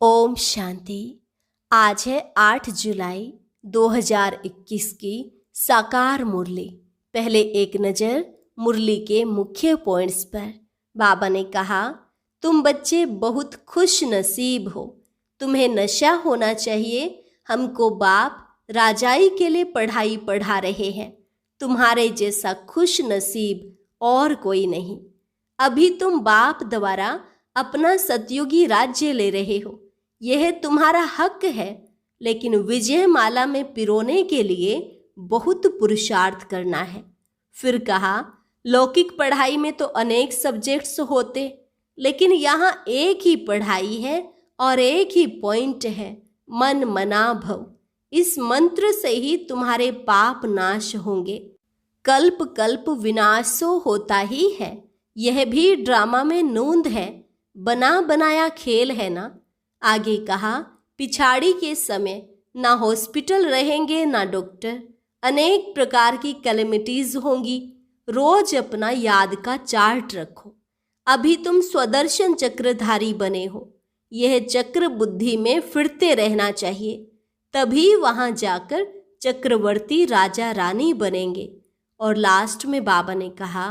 ओम शांति। आज है 8 जुलाई 2021 की साकार मुरली। पहले एक नज़र मुरली के मुख्य पॉइंट्स पर। बाबा ने कहा, तुम बच्चे बहुत खुश नसीब हो, तुम्हें नशा होना चाहिए। हमको बाप राजाई के लिए पढ़ाई पढ़ा रहे हैं। तुम्हारे जैसा खुश नसीब और कोई नहीं। अभी तुम बाप द्वारा अपना सतयुगी राज्य ले रहे हो, यह तुम्हारा हक है। लेकिन विजय माला में पिरोने के लिए बहुत पुरुषार्थ करना है। फिर कहा, लौकिक पढ़ाई में तो अनेक सब्जेक्ट्स होते, लेकिन यहाँ एक ही पढ़ाई है और एक ही पॉइंट है, मन मना भव। इस मंत्र से ही तुम्हारे पाप नाश होंगे। कल्प कल्प विनाशो होता ही है, यह भी ड्रामा में नोंद है, बना बनाया खेल है ना। आगे कहा, पिछाड़ी के समय ना हॉस्पिटल रहेंगे ना डॉक्टर, अनेक प्रकार की कैलेमिटीज होंगी। रोज अपना याद का चार्ट रखो। अभी तुम स्वदर्शन चक्रधारी बने हो, यह चक्र बुद्धि में फिरते रहना चाहिए, तभी वहां जाकर चक्रवर्ती राजा रानी बनेंगे। और लास्ट में बाबा ने कहा,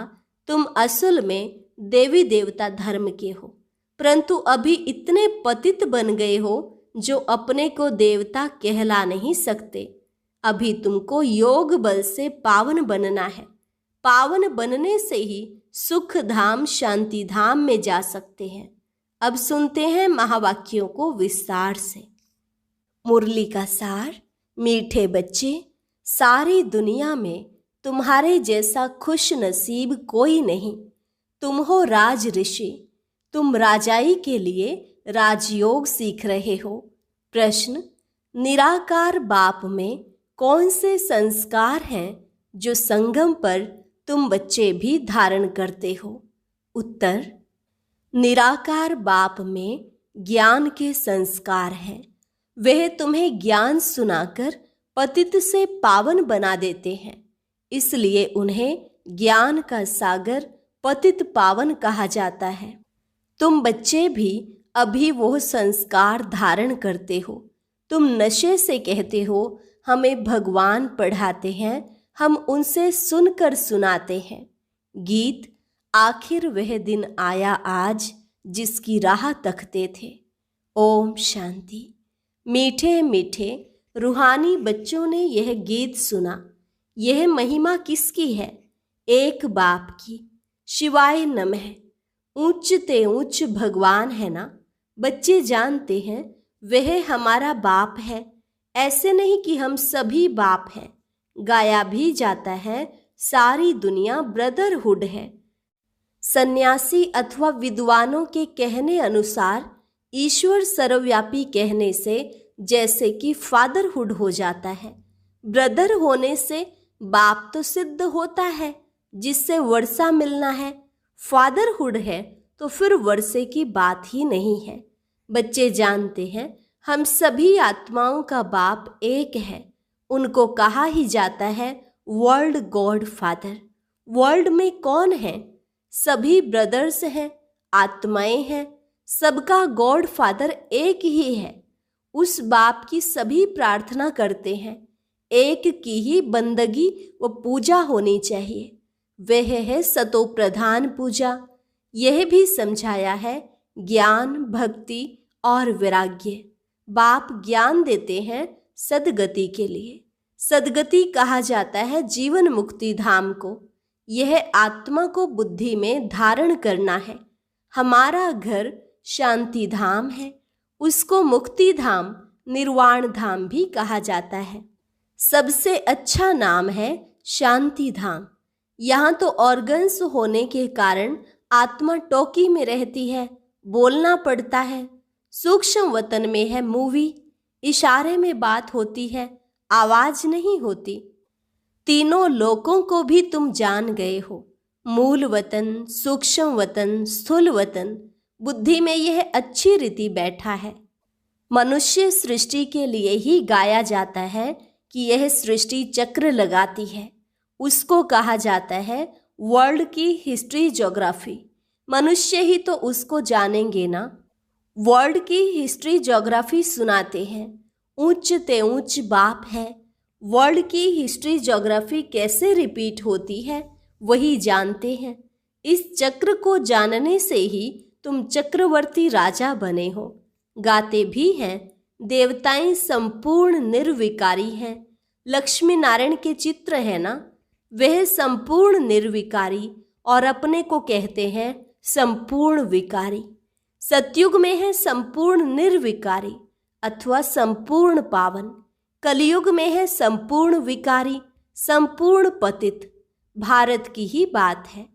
तुम असल में देवी देवता धर्म के हो, परंतु अभी इतने पतित बन गए हो जो अपने को देवता कहला नहीं सकते। अभी तुमको योग बल से पावन बनना है। पावन बनने से ही सुख धाम शांति धाम में जा सकते हैं। अब सुनते हैं महावाक्यों को विस्तार से। मुरली का सार। मीठे बच्चे, सारी दुनिया में तुम्हारे जैसा खुश नसीब कोई नहीं। तुम हो राज ऋषि, तुम राजाई के लिए राजयोग सीख रहे हो। प्रश्न, निराकार बाप में कौन से संस्कार हैं जो संगम पर तुम बच्चे भी धारण करते हो? उत्तर, निराकार बाप में ज्ञान के संस्कार हैं। वह तुम्हें ज्ञान सुनाकर पतित से पावन बना देते हैं, इसलिए उन्हें ज्ञान का सागर पतित पावन कहा जाता है। तुम बच्चे भी अभी वो संस्कार धारण करते हो। तुम नशे से कहते हो, हमें भगवान पढ़ाते हैं, हम उनसे सुनकर सुनाते हैं। गीत, आखिर वह दिन आया आज जिसकी राह तकते थे। ओम शांति। मीठे मीठे रूहानी बच्चों ने यह गीत सुना। यह महिमा किसकी है? एक बाप की। शिवाय नमः। ऊंचते ऊंच भगवान है ना। बच्चे जानते हैं वह हमारा बाप है। ऐसे नहीं कि हम सभी बाप हैं। गाया भी जाता है, सारी दुनिया ब्रदरहुड है। सन्यासी अथवा विद्वानों के कहने अनुसार ईश्वर सर्वव्यापी कहने से जैसे कि फादरहुड हो जाता है। ब्रदर होने से बाप तो सिद्ध होता है, जिससे वर्षा मिलना है। फादरहुड है तो फिर वर्षे की बात ही नहीं है। बच्चे जानते हैं हम सभी आत्माओं का बाप एक है। उनको कहा ही जाता है वर्ल्ड गॉड फादर। वर्ल्ड में कौन है? सभी ब्रदर्स हैं, आत्माएं हैं। सबका गॉड फादर एक ही है। उस बाप की सभी प्रार्थना करते हैं। एक की ही बंदगी व पूजा होनी चाहिए, वह है सतो प्रधान पूजा। यह भी समझाया है ज्ञान, भक्ति और वैराग्य। बाप ज्ञान देते हैं सदगति के लिए। सदगति कहा जाता है जीवन मुक्ति धाम को। यह आत्मा को बुद्धि में धारण करना है। हमारा घर शांति धाम है, उसको मुक्ति धाम, निर्वाण धाम भी कहा जाता है। सबसे अच्छा नाम है शांति धाम। यहाँ तो ऑर्गन्स होने के कारण आत्मा टोकी में रहती है, बोलना पड़ता है। सूक्ष्म वतन में है मूवी, इशारे में बात होती है, आवाज नहीं होती। तीनों लोकों को भी तुम जान गए हो, मूल वतन, सूक्ष्म वतन, स्थूल वतन। बुद्धि में यह अच्छी रीति बैठा है। मनुष्य सृष्टि के लिए ही गाया जाता है कि यह सृष्टि चक्र लगाती है। उसको कहा जाता है वर्ल्ड की हिस्ट्री ज्योग्राफी। मनुष्य ही तो उसको जानेंगे ना। वर्ल्ड की हिस्ट्री ज्योग्राफी सुनाते हैं। ऊंच ते ऊंच बाप है। वर्ल्ड की हिस्ट्री ज्योग्राफी कैसे रिपीट होती है वही जानते हैं। इस चक्र को जानने से ही तुम चक्रवर्ती राजा बने हो। गाते भी हैं, देवताएं संपूर्ण निर्विकारी हैं। लक्ष्मी नारायण के चित्र है ना, वह संपूर्ण निर्विकारी और अपने को कहते हैं संपूर्ण विकारी। सतयुग में है संपूर्ण निर्विकारी अथवा संपूर्ण पावन। कलयुग में है संपूर्ण विकारी, संपूर्ण पतित। भारत की ही बात है।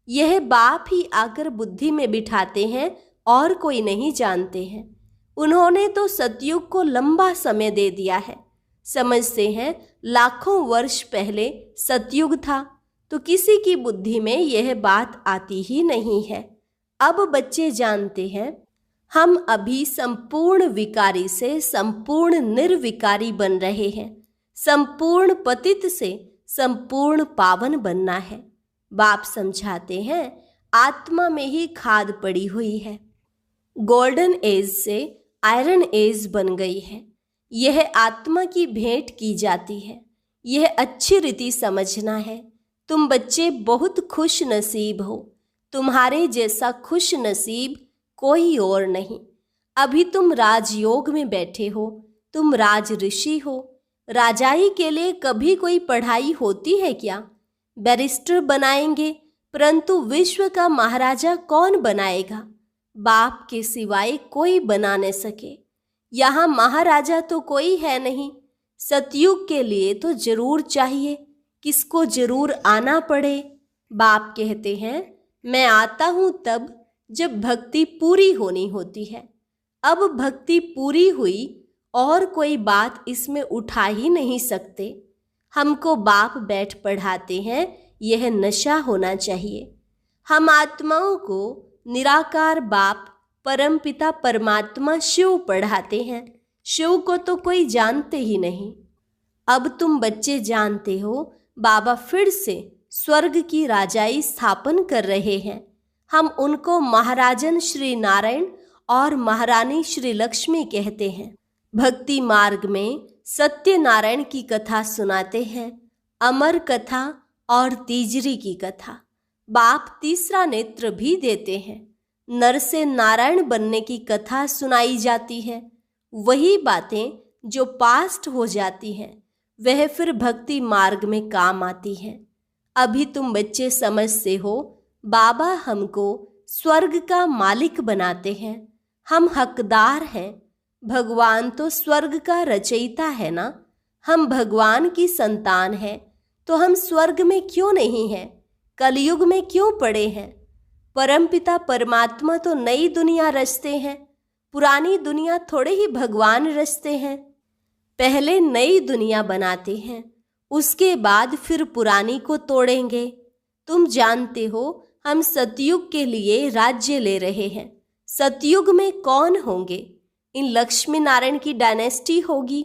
यह बाप ही आकर बुद्धि में बिठाते हैं और कोई नहीं जानते हैं। उन्होंने तो सतयुग को लंबा समय दे दिया है। समझते हैं लाखों वर्ष पहले सतयुग था, तो किसी की बुद्धि में यह बात आती ही नहीं है। अब बच्चे जानते हैं हम अभी संपूर्ण विकारी से संपूर्ण निर्विकारी बन रहे हैं। संपूर्ण पतित से संपूर्ण पावन बनना है। बाप समझाते हैं आत्मा में ही खाद पड़ी हुई है। गोल्डन एज से आयरन एज बन गई है। यह आत्मा की भेंट की जाती है। यह अच्छी रीति समझना है। तुम बच्चे बहुत खुश नसीब हो। तुम्हारे जैसा खुश नसीब कोई और नहीं। अभी तुम राजयोग में बैठे हो। तुम राज ऋषि हो। राजाई के लिए कभी कोई पढ़ाई होती है क्या? बैरिस्टर बनाएंगे, परंतु विश्व का महाराजा कौन बनाएगा? बाप के सिवाय कोई बना न सके। यहाँ महाराजा तो कोई है नहीं। सतयुग के लिए तो जरूर चाहिए, किसको जरूर आना पड़े। बाप कहते हैं मैं आता हूँ तब जब भक्ति पूरी होनी होती है। अब भक्ति पूरी हुई और कोई बात इसमें उठा ही नहीं सकते। हमको बाप बैठ पढ़ाते हैं, यह नशा होना चाहिए। हम आत्माओं को निराकार बाप परमपिता परमात्मा शिव पढ़ाते हैं। शिव को तो कोई जानते ही नहीं। अब तुम बच्चे जानते हो बाबा फिर से स्वर्ग की राजाई स्थापन कर रहे हैं। हम उनको महाराजन श्री नारायण और महारानी श्री लक्ष्मी कहते हैं। भक्ति मार्ग में सत्यनारायण की कथा सुनाते हैं, अमर कथा और तीजरी की कथा। बाप तीसरा नेत्र भी देते हैं। नर से नारायण बनने की कथा सुनाई जाती है। वही बातें जो पास्ट हो जाती हैं वह फिर भक्ति मार्ग में काम आती हैं। अभी तुम बच्चे समझते हो बाबा हमको स्वर्ग का मालिक बनाते हैं। हम हकदार हैं। भगवान तो स्वर्ग का रचयिता है ना। हम भगवान की संतान हैं, तो हम स्वर्ग में क्यों नहीं हैं? कलयुग में क्यों पड़े हैं? परमपिता परमात्मा तो नई दुनिया रचते हैं। पुरानी दुनिया थोड़े ही भगवान रचते हैं। पहले नई दुनिया बनाते हैं, उसके बाद फिर पुरानी को तोड़ेंगे। तुम जानते हो हम सतयुग के लिए राज्य ले रहे हैं। सतयुग में कौन होंगे? इन लक्ष्मी नारायण की डायनेस्टी होगी।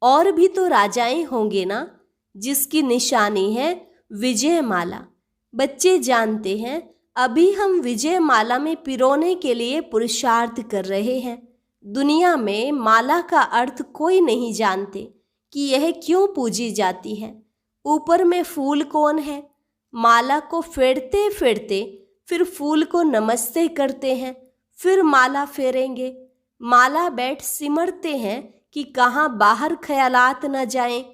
और भी तो राजाएं होंगे ना, जिसकी निशानी है विजय माला। बच्चे जानते हैं अभी हम विजय माला में पिरोने के लिए पुरुषार्थ कर रहे हैं। दुनिया में माला का अर्थ कोई नहीं जानते कि यह क्यों पूजी जाती है। ऊपर में फूल कौन है? माला को फेरते फेरते फिर फूल को नमस्ते करते हैं, फिर माला फेरेंगे। माला बैठ सिमरते हैं कि कहाँ बाहर ख्यालात न जाएं।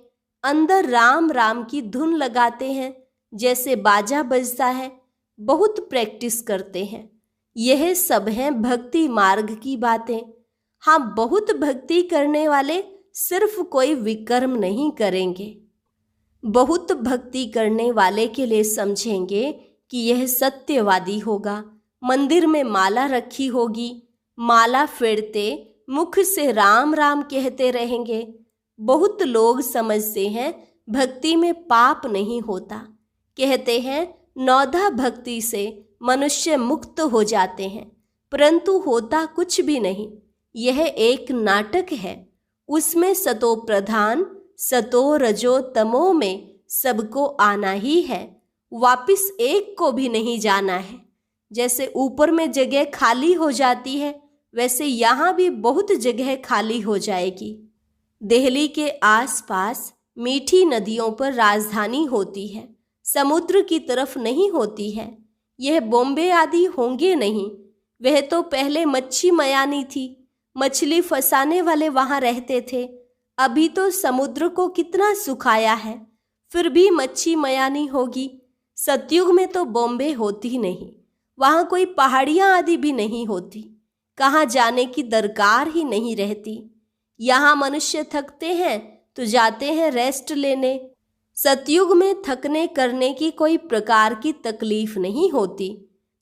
अंदर राम राम की धुन लगाते हैं, जैसे बाजा बजता है। बहुत प्रैक्टिस करते हैं। यह सब है भक्ति मार्ग की बातें। हाँ, बहुत भक्ति करने वाले सिर्फ कोई विकर्म नहीं करेंगे। बहुत भक्ति करने वाले के लिए समझेंगे कि यह सत्यवादी होगा। मंदिर में माला रखी होगी, माला फेरते मुख से राम राम कहते रहेंगे। बहुत लोग समझते हैं भक्ति में पाप नहीं होता। कहते हैं नौधा भक्ति से मनुष्य मुक्त हो जाते हैं, परंतु होता कुछ भी नहीं। यह एक नाटक है। उसमें सतो प्रधान, सतो रजो तमो में सबको आना ही है। वापिस एक को भी नहीं जाना है। जैसे ऊपर में जगह खाली हो जाती है, वैसे यहाँ भी बहुत जगह खाली हो जाएगी। दिल्ली के आसपास मीठी नदियों पर राजधानी होती है, समुद्र की तरफ नहीं होती है। यह बॉम्बे आदि होंगे नहीं। वह तो पहले मच्छी मयानी थी, मछली फंसाने वाले वहां रहते थे। अभी तो समुद्र को कितना सुखाया है, फिर भी मच्छी मयानी होगी। सतयुग में तो बॉम्बे होती नहीं, वहां कोई पहाड़ियां आदि भी नहीं होती, कहाँ जाने की दरकार ही नहीं रहती। यहाँ मनुष्य थकते हैं तो जाते हैं रेस्ट लेने। सतयुग में थकने करने की कोई प्रकार की तकलीफ नहीं होती।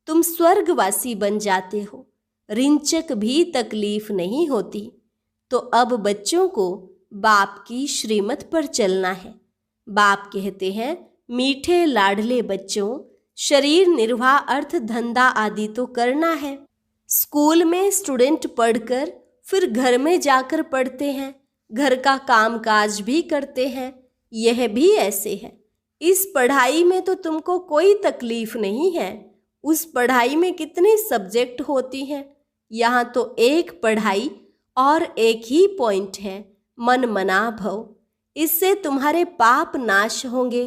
तुम स्वर्गवासी बन जाते हो, रिंचक भी तकलीफ नहीं होती। तो अब बच्चों को बाप की श्रीमत पर चलना है। बाप कहते हैं, मीठे लाडले बच्चों, शरीर निर्वाह अर्थ धंधा आदि तो करना है। स्कूल में स्टूडेंट पढ़कर फिर घर में जाकर पढ़ते हैं, घर का काम काज भी करते हैं। यह भी ऐसे है। इस पढ़ाई में तो तुमको कोई तकलीफ नहीं है। उस पढ़ाई में कितनी सब्जेक्ट होती हैं। यहाँ तो एक पढ़ाई और एक ही पॉइंट है, मन मना भव। इससे तुम्हारे पाप नाश होंगे।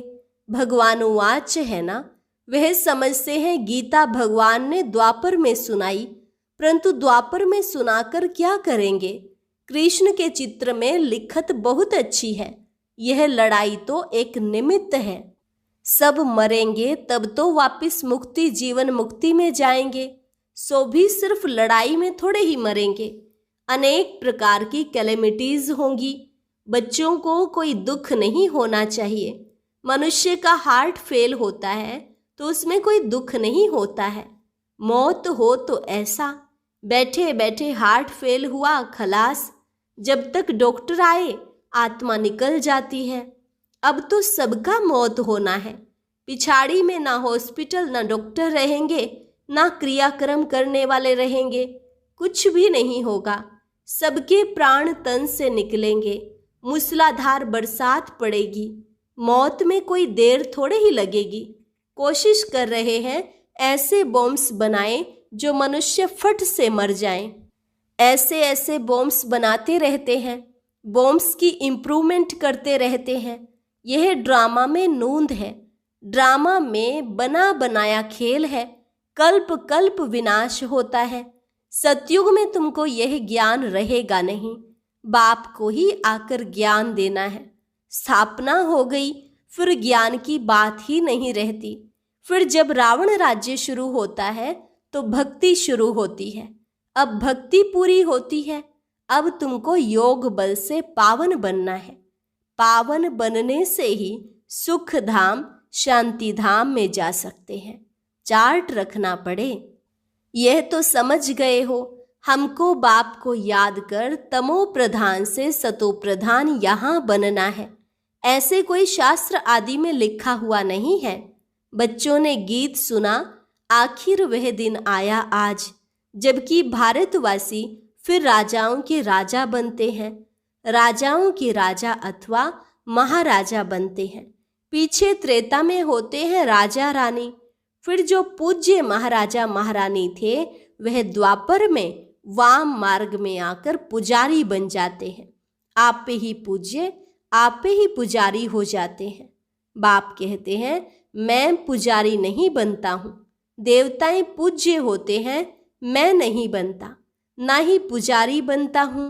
भगवान वाच है ना, वह समझते हैं गीता भगवान ने द्वापर में सुनाई, परंतु द्वापर में सुनाकर क्या करेंगे। कृष्ण के चित्र में लिखत बहुत अच्छी है। यह लड़ाई तो एक निमित्त है। सब मरेंगे तब तो वापिस मुक्ति जीवन मुक्ति में जाएंगे, सो भी सिर्फ लड़ाई में थोड़े ही मरेंगे। अनेक प्रकार की कैलेमिटीज होंगी। बच्चों को कोई दुख नहीं होना चाहिए। मनुष्य का हार्ट फेल होता है तो उसमें कोई दुख नहीं होता है। मौत हो तो ऐसा, बैठे बैठे हार्ट फेल हुआ, खलास। जब तक डॉक्टर आए आत्मा निकल जाती है। अब तो सबका मौत होना है। पिछाड़ी में ना हॉस्पिटल ना डॉक्टर रहेंगे, ना क्रियाक्रम करने वाले रहेंगे, कुछ भी नहीं होगा। सबके प्राण तन से निकलेंगे। मूसलाधार बरसात पड़ेगी। मौत में कोई देर थोड़े ही लगेगी। कोशिश कर रहे हैं ऐसे बॉम्ब्स बनाएं जो मनुष्य फट से मर जाएं। ऐसे ऐसे बॉम्ब्स बनाते रहते हैं, बॉम्ब्स की इम्प्रूवमेंट करते रहते हैं। यह ड्रामा में नूंद है। ड्रामा में बना बनाया खेल है। कल्प कल्प विनाश होता है। सतयुग में तुमको यह ज्ञान रहेगा नहीं। बाप को ही आकर ज्ञान देना है। स्थापना हो गई, फिर ज्ञान की बात ही नहीं रहती। फिर जब रावण राज्य शुरू होता है तो भक्ति शुरू होती है। अब भक्ति पूरी होती है। अब तुमको योग बल से पावन बनना है। पावन बनने से ही सुख धाम शांति धाम में जा सकते हैं। चार्ट रखना पड़े। यह तो समझ गए हो। हमको बाप को याद कर तमो प्रधान से सतो प्रधान यहाँ बनना है। ऐसे कोई शास्त्र आदि में लिखा हुआ नहीं है। बच्चों ने गीत सुना, आखिर वह दिन आया आज, जबकि भारतवासी फिर राजाओं के राजा बनते हैं। राजाओं के राजा अथवा महाराजा बनते हैं। पीछे त्रेता में होते हैं राजा रानी। फिर जो पूज्य महाराजा महारानी थे वह द्वापर में वाम मार्ग में आकर पुजारी बन जाते हैं। आप पे ही पूज्य, आप पे ही पुजारी हो जाते हैं। बाप कहते हैं, मैं पुजारी नहीं बनता हूँ। देवताएं पूज्य होते हैं, मैं नहीं बनता, ना ही पुजारी बनता हूँ।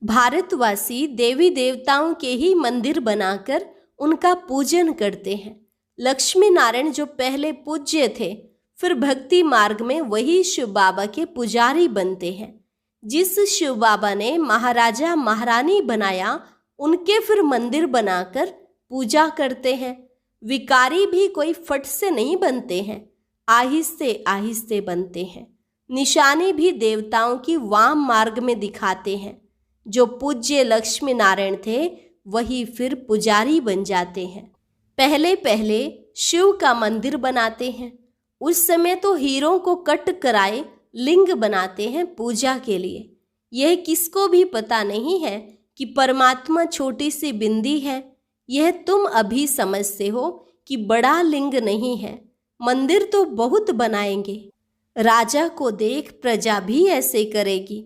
भारतवासी देवी देवताओं के ही मंदिर बनाकर उनका पूजन करते हैं। लक्ष्मी नारायण जो पहले पूज्य थे, फिर भक्ति मार्ग में वही शिव बाबा के पुजारी बनते हैं। जिस शिव बाबा ने महाराजा महारानी बनाया, उनके फिर मंदिर बनाकर पूजा करते हैं। विकारी भी कोई फट से नहीं बनते हैं, आहिस्ते आहिस्ते बनते हैं। निशानी भी देवताओं की वाम मार्ग में दिखाते हैं। जो पूज्य लक्ष्मी नारायण थे वही फिर पुजारी बन जाते हैं। पहले पहले शिव का मंदिर बनाते हैं। उस समय तो हीरों को कट कराए लिंग बनाते हैं पूजा के लिए। यह किसको भी पता नहीं है कि परमात्मा छोटी सी बिंदी है। यह तुम अभी समझते हो कि बड़ा लिंग नहीं है। मंदिर तो बहुत बनाएंगे। राजा को देख प्रजा भी ऐसे करेगी।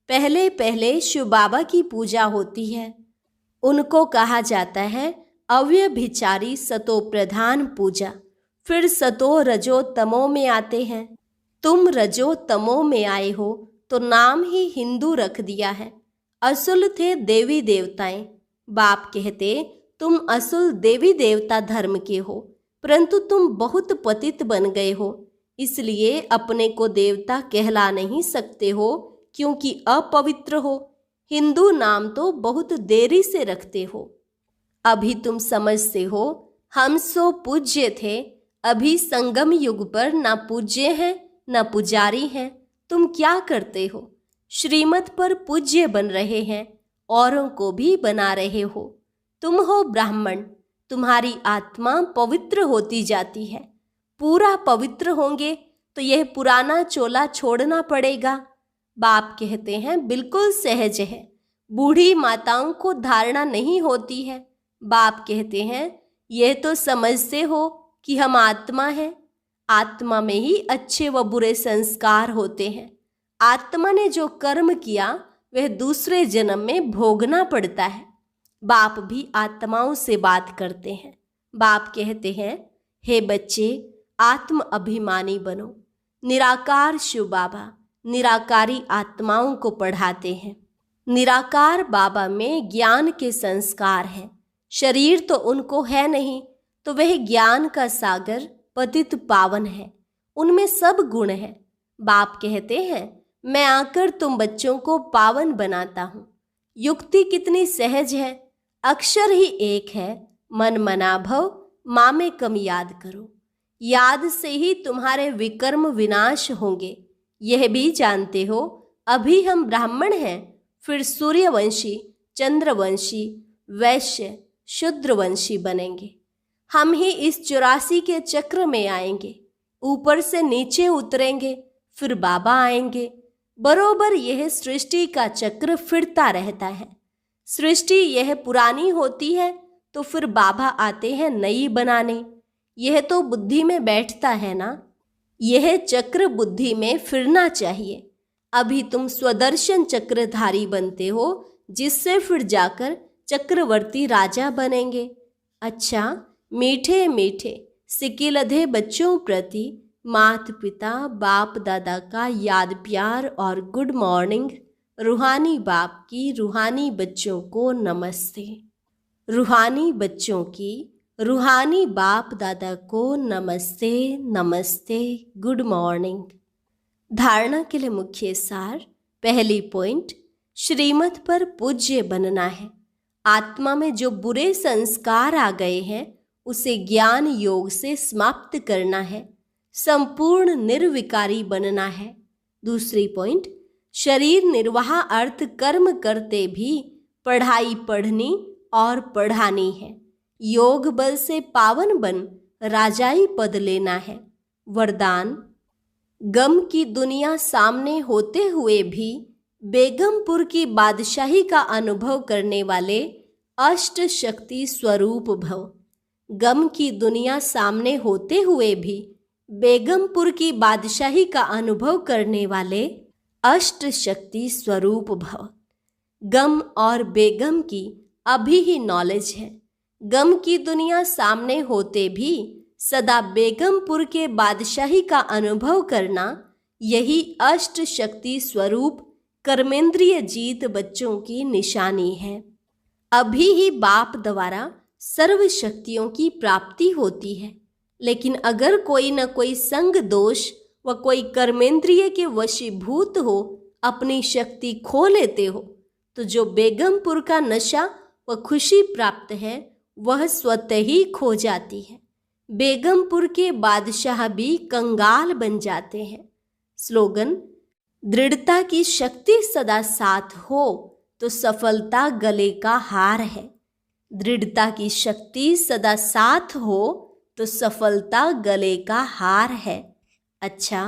पहले पहले शिव बाबा की पूजा होती है। उनको कहा जाता है अव्यभिचारी सतो प्रधान पूजा। फिर सतो रजो तमो में आते हैं। तुम रजो तमो में आए हो तो नाम ही हिंदू रख दिया है। असुल थे देवी देवताएं। बाप कहते तुम असुल देवी देवता धर्म के हो, परंतु तुम बहुत पतित बन गए हो, इसलिए अपने को देवता कहला नहीं सकते हो क्योंकि अपवित्र हो। हिंदू नाम तो बहुत देरी से रखते हो। अभी तुम समझते हो हम सो पूज्य थे। अभी संगम युग पर ना पूज्य हैं न पुजारी हैं। तुम क्या करते हो? श्रीमत पर पूज्य बन रहे हैं, औरों को भी बना रहे हो। तुम हो ब्राह्मण, तुम्हारी आत्मा पवित्र होती जाती है। पूरा पवित्र होंगे तो यह पुराना चोला छोड़ना पड़ेगा। बाप कहते हैं बिल्कुल सहज है। बूढ़ी माताओं को धारणा नहीं होती है। बाप कहते हैं यह तो समझते हो कि हम आत्मा हैं। आत्मा में ही अच्छे व बुरे संस्कार होते हैं। आत्मा ने जो कर्म किया वह दूसरे जन्म में भोगना पड़ता है। बाप भी आत्माओं से बात करते हैं। बाप कहते हैं हे बच्चे, आत्म अभिमानी बनो। निराकार शिव बाबा निराकारी आत्माओं को पढ़ाते हैं। निराकार बाबा में ज्ञान के संस्कार हैं। शरीर तो उनको है नहीं, तो वह ज्ञान का सागर पतित पावन है। उनमें सब गुण है। बाप कहते हैं मैं आकर तुम बच्चों को पावन बनाता हूँ। युक्ति कितनी सहज है। अक्षर ही एक है। मन मना भव माँ कम याद करो। याद से ही तुम्हारे विकर्म विनाश होंगे। यह भी जानते हो अभी हम ब्राह्मण हैं, फिर सूर्यवंशी, चंद्रवंशी, वैश्य, शूद्रवंशी बनेंगे। हम ही इस 84 के चक्र में आएंगे। ऊपर से नीचे उतरेंगे, फिर बाबा आएंगे। बरोबर यह सृष्टि का चक्र फिरता रहता है। सृष्टि यह पुरानी होती है तो फिर बाबा आते हैं नई बनाने। यह तो बुद्धि में बैठता है ना। यह चक्र बुद्धि में फिरना चाहिए। अभी तुम स्वदर्शन चक्रधारी बनते हो, जिससे फिर जाकर चक्रवर्ती राजा बनेंगे। अच्छा, मीठे मीठे सिकिलधे बच्चों प्रति माता पिता बाप दादा का याद प्यार और गुड मॉर्निंग। रूहानी बाप की रूहानी बच्चों को नमस्ते। रूहानी बच्चों की रूहानी बाप दादा को नमस्ते नमस्ते, गुड मॉर्निंग। धारणा के लिए मुख्य सार। पहली पॉइंट, श्रीमत पर पूज्य बनना है। आत्मा में जो बुरे संस्कार आ गए हैं उसे ज्ञान योग से समाप्त करना है। संपूर्ण निर्विकारी बनना है। दूसरी पॉइंट, शरीर निर्वाह अर्थ कर्म करते भी पढ़ाई पढ़नी और पढ़ानी है। योग बल से पावन बन राजाई पद लेना है। वरदान, गम की दुनिया सामने होते हुए भी बेगमपुर की बादशाही का अनुभव करने वाले अष्ट शक्ति स्वरूप भव। गम की दुनिया सामने होते हुए भी बेगमपुर की बादशाही का अनुभव करने वाले अष्ट शक्ति स्वरूप भव। गम और बेगम की अभी ही नॉलेज है। गम की दुनिया सामने होते भी सदा बेगमपुर के बादशाही का अनुभव करना, यही अष्ट शक्ति स्वरूप कर्मेंद्रिय जीत बच्चों की निशानी है। अभी ही बाप द्वारा सर्व शक्तियों की प्राप्ति होती है, लेकिन अगर कोई न कोई संग दोष व कोई कर्मेंद्रिय के वशीभूत हो अपनी शक्ति खो लेते हो, तो जो बेगमपुर का नशा व खुशी प्राप्त है वह स्वतः ही खो जाती है। बेगमपुर के बादशाह भी कंगाल बन जाते हैं। स्लोगन, दृढ़ता की शक्ति सदा साथ हो तो सफलता गले का हार है। दृढ़ता की शक्ति सदा साथ हो तो सफलता गले का हार है। अच्छा,